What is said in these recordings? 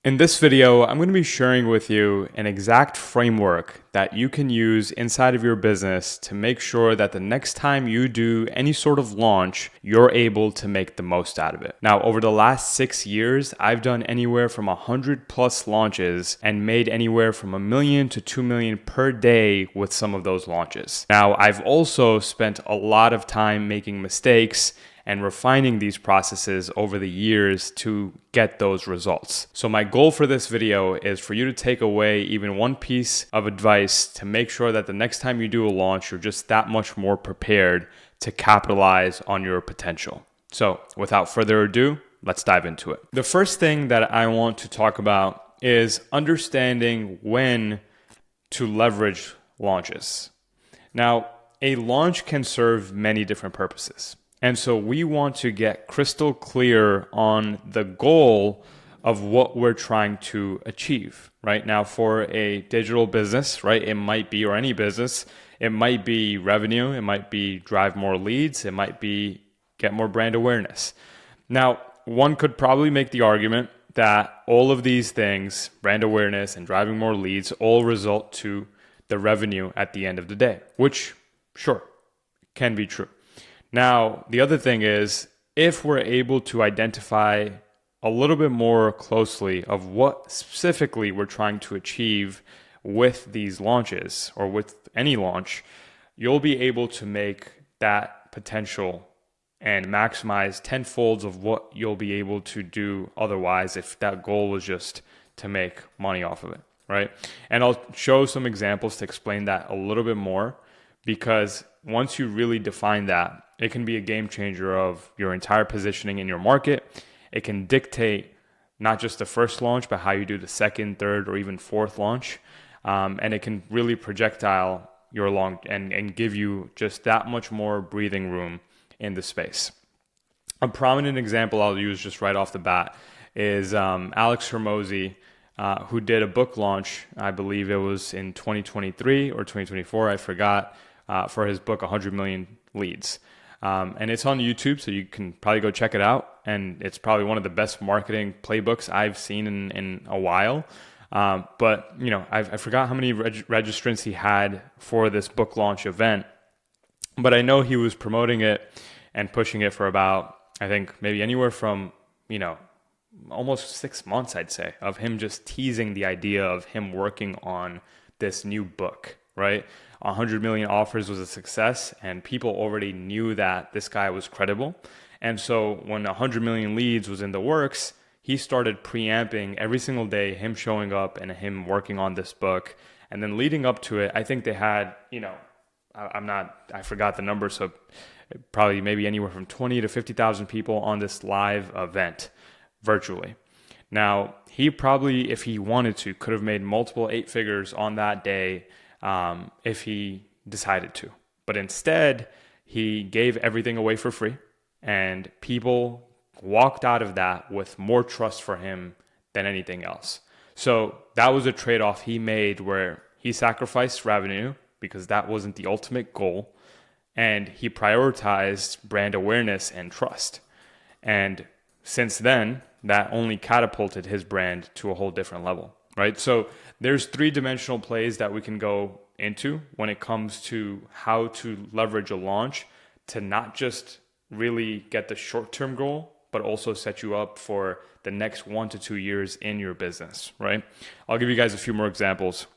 In this video, I'm going to be sharing with you an exact framework that you can use inside of your business to make sure that the next time you do any sort of launch, you're able to make the most out of it. Now, over the last 6 years, I've done anywhere from 100 plus launches and made anywhere from $1 million to $2 million per day with some of those launches. Now, I've also spent a lot of time making mistakes and refining these processes over the years to get those results. So my goal for this video is for you to take away even one piece of advice to make sure that the next time you do a launch, you're just that much more prepared to capitalize on your potential. So without further ado, let's dive into it. The first thing that I want to talk about is understanding when to leverage launches. Now, a launch can serve many different purposes. And so we want to get crystal clear on the goal of what we're trying to achieve. Right now, for a digital business, right, it might be, or any business, it might be revenue, it might be drive more leads, it might be get more brand awareness. Now, one could probably make the argument that all of these things, brand awareness and driving more leads, all result to the revenue at the end of the day, which, sure, can be true. Now, the other thing is, if we're able to identify a little bit more closely of what specifically we're trying to achieve with these launches or with any launch, you'll be able to make that potential and maximize tenfolds of what you'll be able to do otherwise if that goal was just to make money off of it, right? And I'll show some examples to explain that a little bit more, because once you really define that, it can be a game changer of your entire positioning in your market. It can dictate not just the first launch, but how you do the second, third, or even fourth launch. And it can really projectile your long and give you just that much more breathing room in the space. A prominent example I'll use just right off the bat is Alex Hormozi, who did a book launch, I believe it was in 2023 or 2024, I forgot, for his book, 100 Million Leads. And it's on YouTube, so you can probably go check it out. And it's probably one of the best marketing playbooks I've seen in a while. But, you know, I forgot how many registrants he had for this book launch event. But I know he was promoting it and pushing it for about, I think, maybe anywhere from, you know, almost 6 months, I'd say, of him just teasing the idea of him working on this new book, right? 100 million offers was a success, and people already knew that this guy was credible. And so when 100 million leads was in the works, he started preamping every single day, him showing up and him working on this book. And then leading up to it, I think they had, you know, I forgot the number, so probably maybe anywhere from 20 to 50,000 people on this live event virtually. Now, he probably, if he wanted to, could have made multiple 8 figures on that day if he decided to. But instead, he gave everything away for free, and people walked out of that with more trust for him than anything else. So that was a trade-off he made, where he sacrificed revenue because that wasn't the ultimate goal, and he prioritized brand awareness and trust. And since then, that only catapulted his brand to a whole different level, right? So there's 3-dimensional plays that we can go into when it comes to how to leverage a launch to not just really get the short-term goal, but also set you up for the next 1 to 2 years in your business, right? I'll give you guys a few more examples.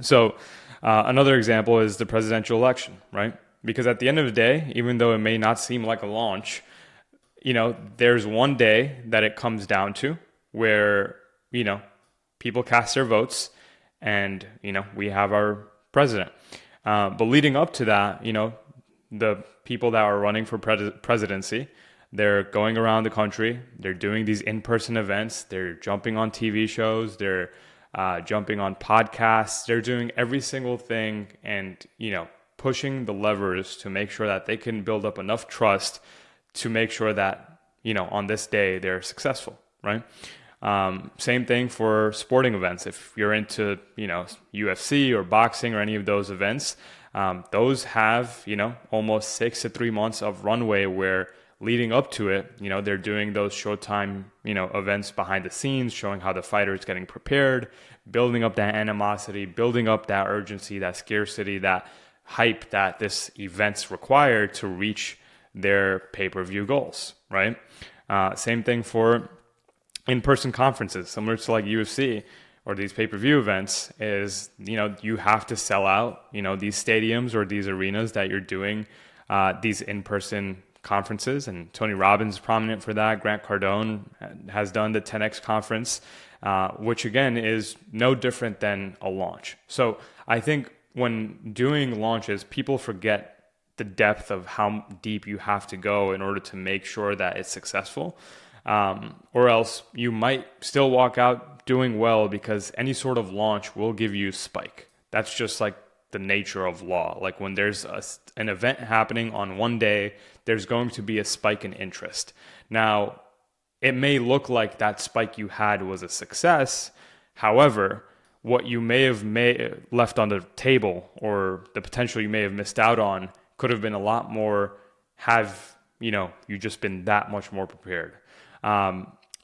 So another example is the presidential election, right? Because at the end of the day, even though it may not seem like a launch, you know, there's one day that it comes down to where, you know, people cast their votes and, you know, we have our president. But leading up to that, you know, the people that are running for presidency, they're going around the country, they're doing these in-person events, they're jumping on TV shows, they're jumping on podcasts, they're doing every single thing and, you know, pushing the levers to make sure that they can build up enough trust to make sure that, you know, on this day they're successful, right? Same thing for sporting events. If you're into, you know, UFC or boxing or any of those events, those have, you know, almost 6 to 3 months of runway where leading up to it, they're doing those Showtime, events behind the scenes, showing how the fighter is getting prepared, building up that animosity, building up that urgency, that scarcity, that hype that this event's required to reach their pay-per-view goals, right? Same thing for in-person conferences, similar to like UFC or these pay-per-view events, is, you have to sell out, these stadiums or these arenas that you're doing these in-person conferences. And Tony Robbins is prominent for that. Grant Cardone has done the 10X conference, which again is no different than a launch. So I think when doing launches, people forget the depth of how deep you have to go in order to make sure that it's successful. Or else you might still walk out doing well, because any sort of launch will give you spike. That's just like the nature of law. Like when there's an event happening on one day, there's going to be a spike in interest. Now, it may look like that spike you had was a success. However, what you may have left on the table, or the potential you may have missed out on, could have been a lot more have, you just been that much more prepared.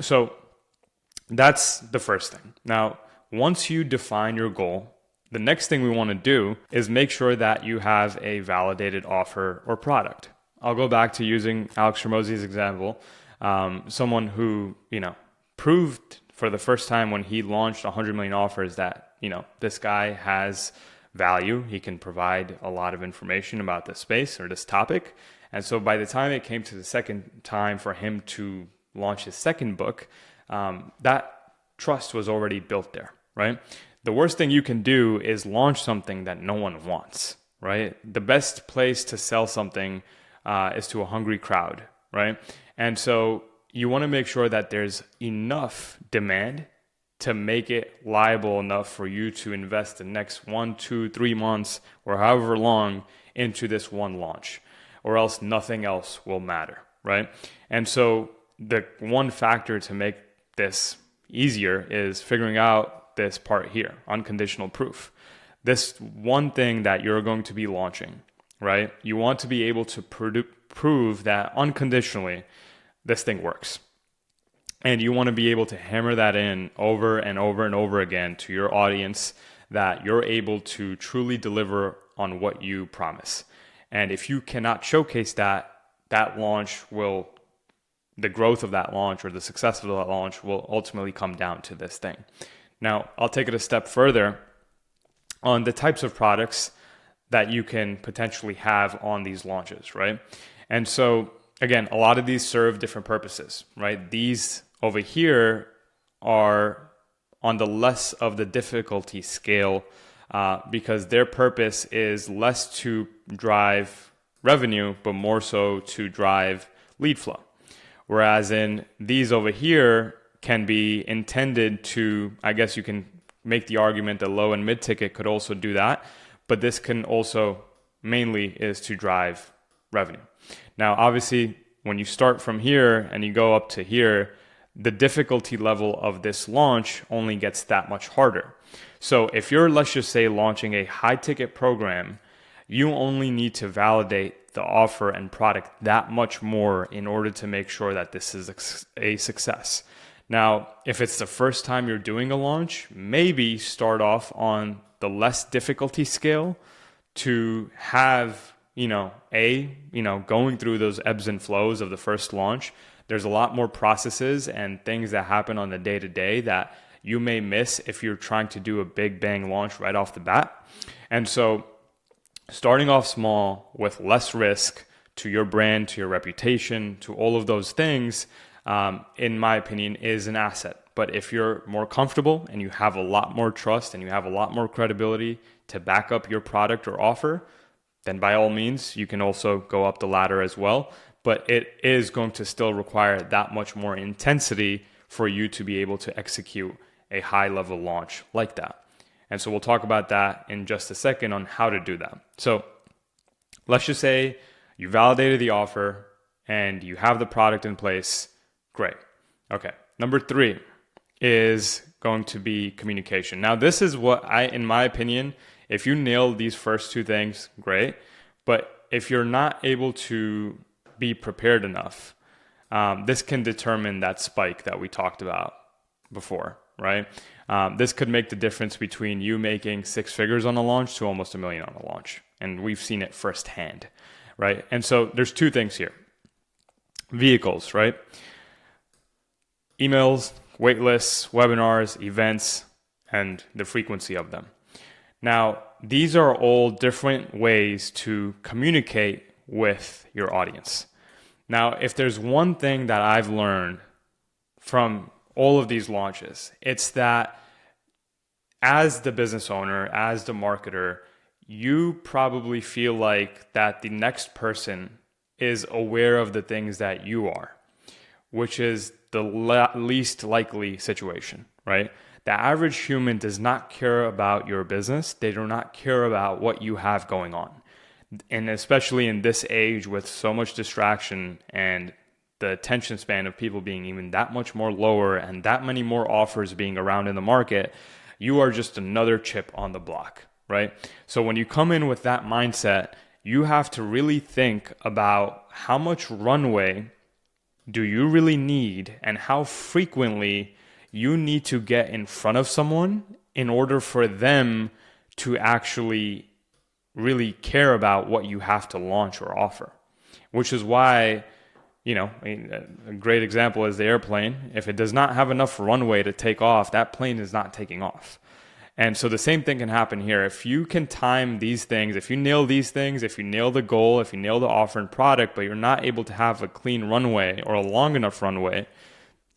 So that's the first thing. Now, once you define your goal, the next thing we want to do is make sure that you have a validated offer or product. I'll go back to using Alex Hormozi's example. Someone who, proved for the first time when he launched 100 million offers that, this guy has value. He can provide a lot of information about this space or this topic. And so by the time it came to the second time for him to launch his second book, that trust was already built there, right? The worst thing you can do is launch something that no one wants, right? The best place to sell something is to a hungry crowd, right? And so you want to make sure that there's enough demand to make it liable enough for you to invest the next 1, 2, 3 months or however long into this one launch, or else nothing else will matter, right? And so the one factor to make this easier is figuring out this part here, unconditional proof. This one thing that you're going to be launching, right? You want to be able to prove that unconditionally this thing works. And you want to be able to hammer that in over and over and over again to your audience, that you're able to truly deliver on what you promise. And if you cannot showcase that, that launch will, the growth of that launch or the success of that launch will ultimately come down to this thing. Now, I'll take it a step further on the types of products that you can potentially have on these launches, right? And so, again, a lot of these serve different purposes, right? These over here are on the less of the difficulty scale because their purpose is less to drive revenue, but more so to drive lead flow. Whereas in these over here can be intended to, I guess you can make the argument that low and mid ticket could also do that, but this can also mainly is to drive revenue. Now, obviously, when you start from here and you go up to here, the difficulty level of this launch only gets that much harder. So if you're, let's just say, launching a high ticket program, you only need to validate the offer and product that much more in order to make sure that this is a success. Now, if it's the first time you're doing a launch, maybe start off on the less difficulty scale to have, going through those ebbs and flows of the first launch. There's a lot more processes and things that happen on the day-to-day that you may miss if you're trying to do a big bang launch right off the bat. And so starting off small with less risk to your brand, to your reputation, to all of those things, in my opinion, is an asset. But if you're more comfortable and you have a lot more trust and you have a lot more credibility to back up your product or offer, then by all means, you can also go up the ladder as well. But it is going to still require that much more intensity for you to be able to execute a high level launch like that. And so we'll talk about that in just a second on how to do that. So let's just say you validated the offer and you have the product in place. Great. Okay. Number 3 is going to be communication. Now, this is what in my opinion, if you nail these first 2 things, great. But if you're not able to be prepared enough, this can determine that spike that we talked about before, right? This could make the difference between you making 6 figures on a launch to almost $1 million on a launch. And we've seen it firsthand, right? And so there's 2 things here. Vehicles, right? Emails, wait lists, webinars, events, and the frequency of them. Now, these are all different ways to communicate with your audience. Now, if there's one thing that I've learned from all of these launches, it's that as the business owner, as the marketer, you probably feel like that the next person is aware of the things that you are, which is the least likely situation, right? The average human does not care about your business. They do not care about what you have going on. And especially in this age with so much distraction and the attention span of people being even that much more lower and that many more offers being around in the market, you are just another chip on the block, right? So when you come in with that mindset, you have to really think about how much runway do you really need and how frequently you need to get in front of someone in order for them to actually really care about what you have to launch or offer. Which is why, a great example is the airplane. If it does not have enough runway to take off, that plane is not taking off. And so the same thing can happen here. If you can time these things, if you nail these things, if you nail the goal, if you nail the offer and product, but you're not able to have a clean runway or a long enough runway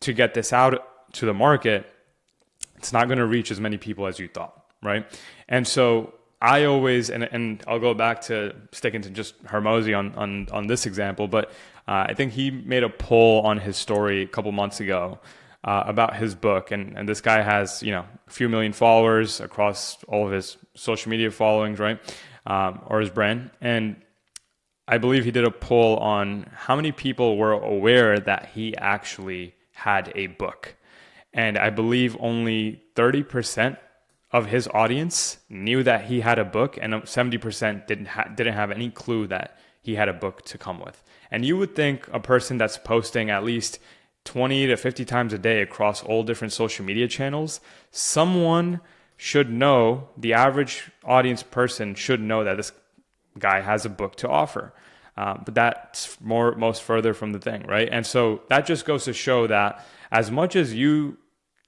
to get this out to the market, it's not going to reach as many people as you thought, right? And so I always, and I'll go back to sticking to just Hormozi on this example, but I think he made a poll on his story a couple months ago about his book, and this guy has a few million followers across all of his social media followings, right, or his brand. And I believe he did a poll on how many people were aware that he actually had a book, and I believe only 30% of his audience knew that he had a book, and 70% didn't have any clue that he had a book to come with. And you would think a person that's posting at least 20 to 50 times a day across all different social media channels, someone should know, the average audience person should know that this guy has a book to offer. But that's most further from the thing, right? And so that just goes to show that as much as you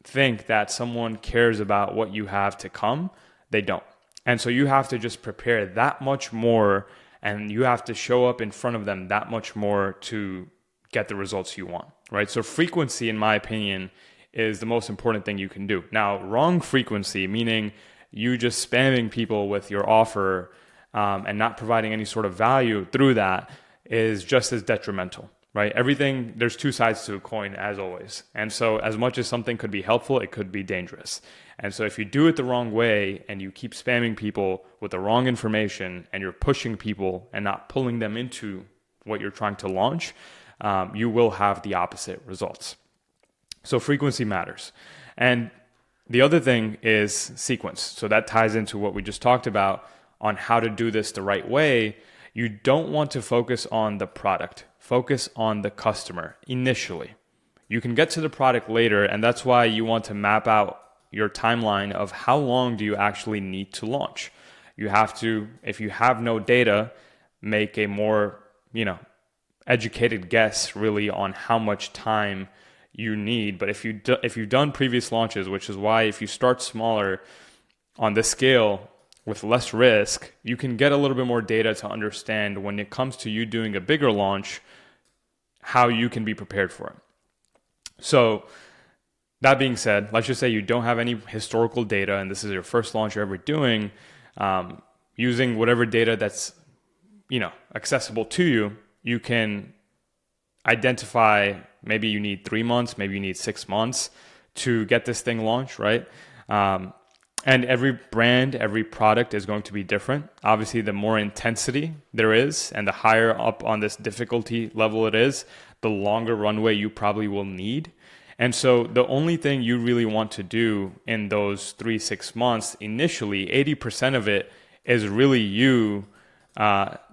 think that someone cares about what you have to come, they don't. And so you have to just prepare that much more, and you have to show up in front of them that much more to get the results you want, right? So frequency, in my opinion, is the most important thing you can do. Now, wrong frequency, meaning you just spamming people with your offer and not providing any sort of value through that, is just as detrimental, right? Everything, there's 2 sides to a coin, as always. And so as much as something could be helpful, it could be dangerous. And so if you do it the wrong way and you keep spamming people with the wrong information and you're pushing people and not pulling them into what you're trying to launch, you will have the opposite results. So frequency matters. And the other thing is sequence. So that ties into what we just talked about on how to do this the right way. You don't want to focus on the product. Focus on the customer initially. You can get to the product later, and that's why you want to map out your timeline of how long do you actually need to launch. You have to, if you have no data, make a more, educated guess really on how much time you need. But if you've done previous launches, which is why if you start smaller on this scale with less risk, you can get a little bit more data to understand when it comes to you doing a bigger launch, how you can be prepared for it. So that being said, let's just say you don't have any historical data and this is your first launch you're ever doing, using whatever data that's accessible to you, you can identify maybe you need 3 months, maybe you need 6 months to get this thing launched, right? And every brand, every product is going to be different. Obviously, the more intensity there is and the higher up on this difficulty level it is, the longer runway you probably will need. And so the only thing you really want to do in those 3-6 months, initially, 80% of it is really you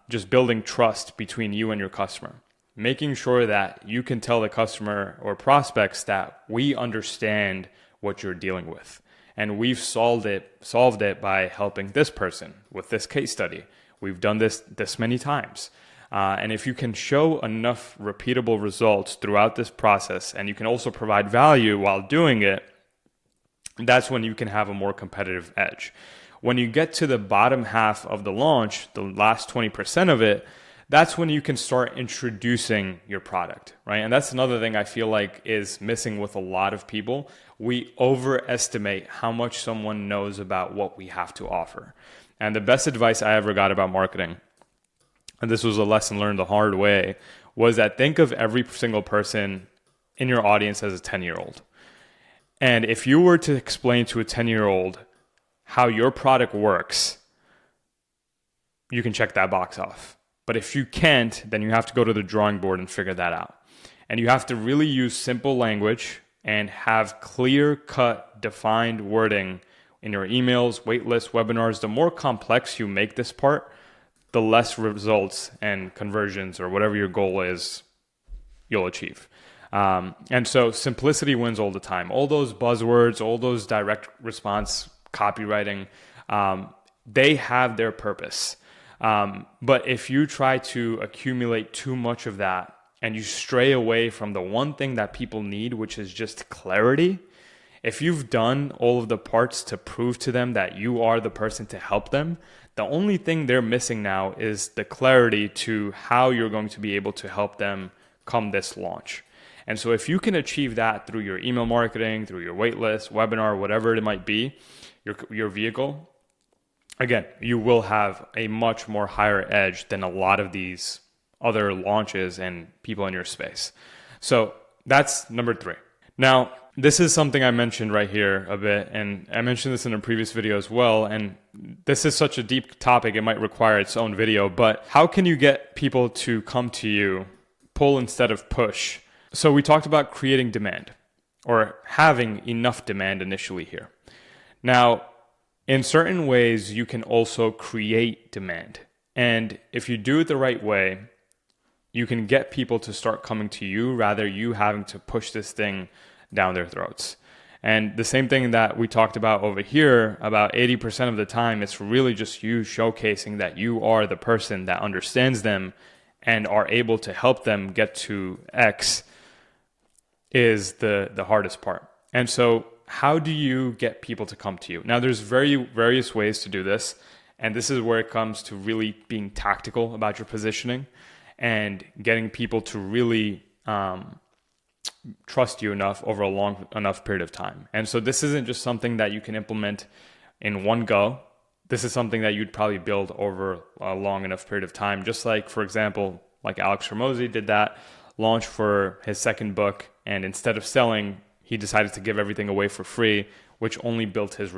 just building trust between you and your customer. making sure that you can tell the customer or prospects that we understand what you're dealing with. And we've solved it by helping this person with this case study. We've done this many times. And if you can show enough repeatable results throughout this process, and you can also provide value while doing it, that's when you can have a more competitive edge. When you get to the bottom half of the launch, the last 20% of it, that's when you can start introducing your product, right? And that's another thing I feel like is missing with a lot of people. We overestimate how much someone knows about what we have to offer. And the best advice I ever got about marketing, and this was a lesson learned the hard way, was that think of every single person in your audience as a 10-year-old. And if you were to explain to a 10-year-old how your product works, you can check that box off. But if you can't, then you have to go to the drawing board and figure that out. And you have to really use simple language and have clear-cut, defined wording in your emails, waitlist, webinars. The more complex you make this part, the less results and conversions or whatever your goal is, you'll achieve. And so simplicity wins all the time. All those buzzwords, all those direct response copywriting, they have their purpose. But if you try to accumulate too much of that and you stray away from the one thing that people need, which is just clarity, if you've done all of the parts to prove to them that you are the person to help them, the only thing they're missing now is the clarity to how you're going to be able to help them come this launch. And so if you can achieve that through your email marketing, through your waitlist, webinar, whatever it might be, your vehicle, again, you will have a much more higher edge than a lot of these other launches and people in your space. So that's number 3. Now, this is something I mentioned right here a bit, and I mentioned this in a previous video as well, and this is such a deep topic, it might require its own video, but how can you get people to come to you, pull instead of push? So we talked about creating demand, or having enough demand initially here. Now, in certain ways, you can also create demand. And if you do it the right way, you can get people to start coming to you rather you having to push this thing down their throats. And the same thing that we talked about over here, about 80% of the time, it's really just you showcasing that you are the person that understands them and are able to help them get to X is the hardest part. And so how do you get people to come to you? Now, there's various ways to do this. And this is where it comes to really being tactical about your positioning and getting people to really trust you enough over a long enough period of time. And so this isn't just something that you can implement in one go. This is something that you'd probably build over a long enough period of time. Just like, for example, like Alex Hormozi did that launch for his second book. And instead of selling, he decided to give everything away for free, which only built his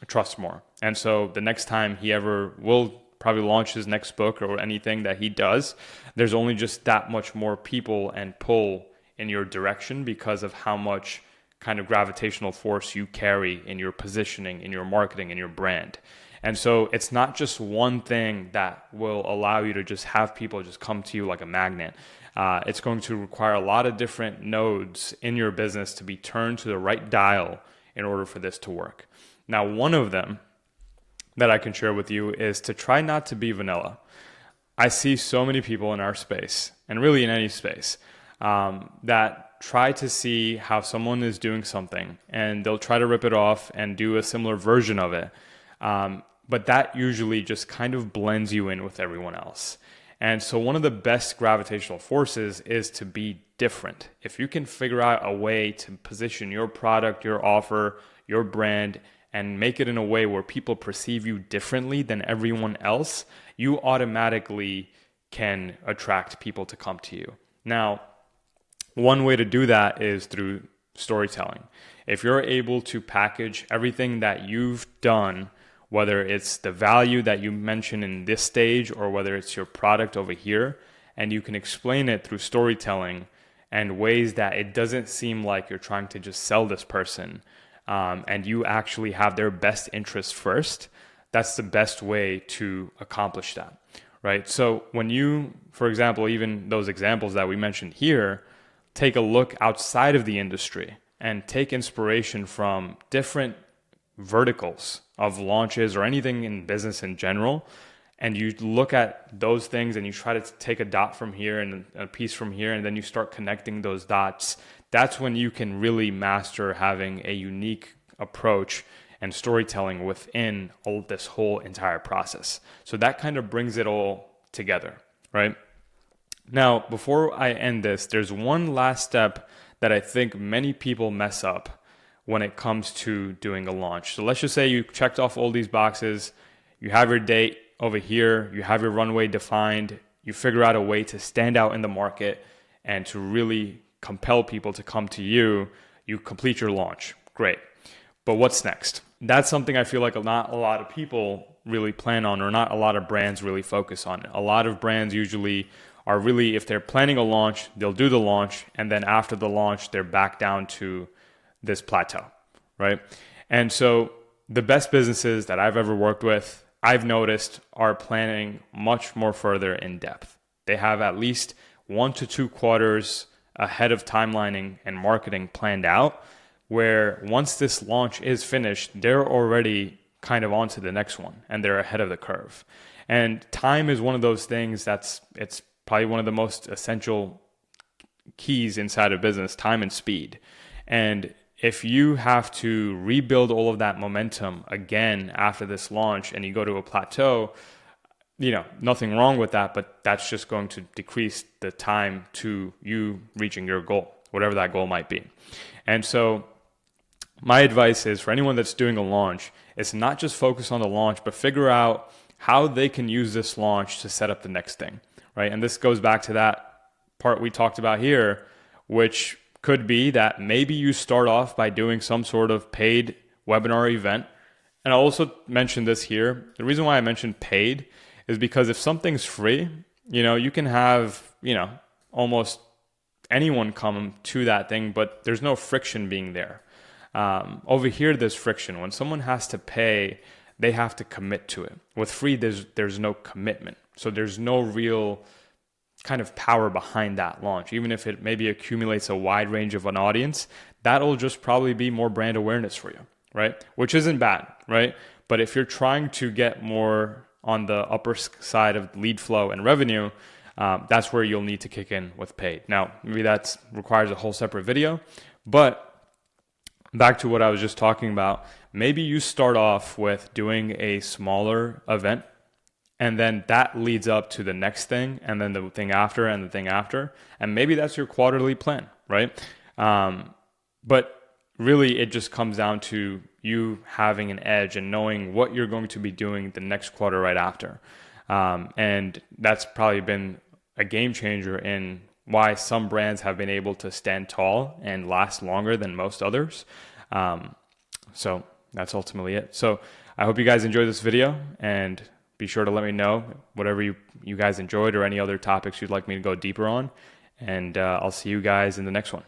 trust more. And so the next time he ever will probably launch his next book or anything that he does, there's only just that much more people and pull in your direction because of how much kind of gravitational force you carry in your positioning, in your marketing, in your brand. And so it's not just one thing that will allow you to just have people just come to you like a magnet. It's going to require a lot of different nodes in your business to be turned to the right dial in order for this to work. Now, one of them that I can share with you is to try not to be vanilla. I see so many people in our space, and really in any space, that try to see how someone is doing something, and they'll try to rip it off and do a similar version of it. But that usually just kind of blends you in with everyone else. And so one of the best gravitational forces is to be different. If you can figure out a way to position your product, your offer, your brand, and make it in a way where people perceive you differently than everyone else, you automatically can attract people to come to you. Now, one way to do that is through storytelling. If you're able to package everything that you've done, whether it's the value that you mention in this stage or whether it's your product over here, and you can explain it through storytelling and ways that it doesn't seem like you're trying to just sell this person, and you actually have their best interest first, that's the best way to accomplish that, right? So when you, for example, even those examples that we mentioned here, take a look outside of the industry and take inspiration from different verticals of launches or anything in business in general, and you look at those things and you try to take a dot from here and a piece from here, and then you start connecting those dots. That's when you can really master having a unique approach and storytelling within this whole entire process. So that kind of brings it all together, right? Now, before I end this, there's one last step that I think many people mess up when it comes to doing a launch. So let's just say you checked off all these boxes, you have your date over here, you have your runway defined, you figure out a way to stand out in the market and to really compel people to come to you, you complete your launch. Great. But what's next? That's something I feel like not a lot of people really plan on, or not a lot of brands really focus on. A lot of brands usually are really, if they're planning a launch, they'll do the launch, and then after the launch, they're back down to this plateau, right? And so the best businesses that I've ever worked with, I've noticed, are planning much more further in depth. They have at least 1 to 2 quarters ahead of timelining and marketing planned out, where once this launch is finished, they're already kind of on to the next one and they're ahead of the curve. And time is one of those things it's probably one of the most essential keys inside of business, time and speed. And if you have to rebuild all of that momentum again after this launch and you go to a plateau, nothing wrong with that, but that's just going to decrease the time to you reaching your goal, whatever that goal might be. And so my advice is for anyone that's doing a launch is not just focus on the launch, but figure out how they can use this launch to set up the next thing, right? And this goes back to that part we talked about here, which could be that maybe you start off by doing some sort of paid webinar event. And I'll also mention this here. The reason why I mentioned paid is because if something's free, you can have, almost anyone come to that thing, but there's no friction being there. Over here, there's friction. When someone has to pay, they have to commit to it. With free, there's no commitment. So there's no real kind of power behind that launch. Even if it maybe accumulates a wide range of an audience, that'll just probably be more brand awareness for you, right? Which isn't bad, right? But if you're trying to get more on the upper side of lead flow and revenue, that's where you'll need to kick in with paid. Now, maybe that requires a whole separate video, but back to what I was just talking about, maybe you start off with doing a smaller event, and then that leads up to the next thing, and then the thing after, and the thing after. And maybe that's your quarterly plan, right? But really, it just comes down to you having an edge and knowing what you're going to be doing the next quarter right after. And that's probably been a game changer in why some brands have been able to stand tall and last longer than most others. So that's ultimately it. So I hope you guys enjoyed this video, and be sure to let me know whatever you guys enjoyed or any other topics you'd like me to go deeper on. And I'll see you guys in the next one.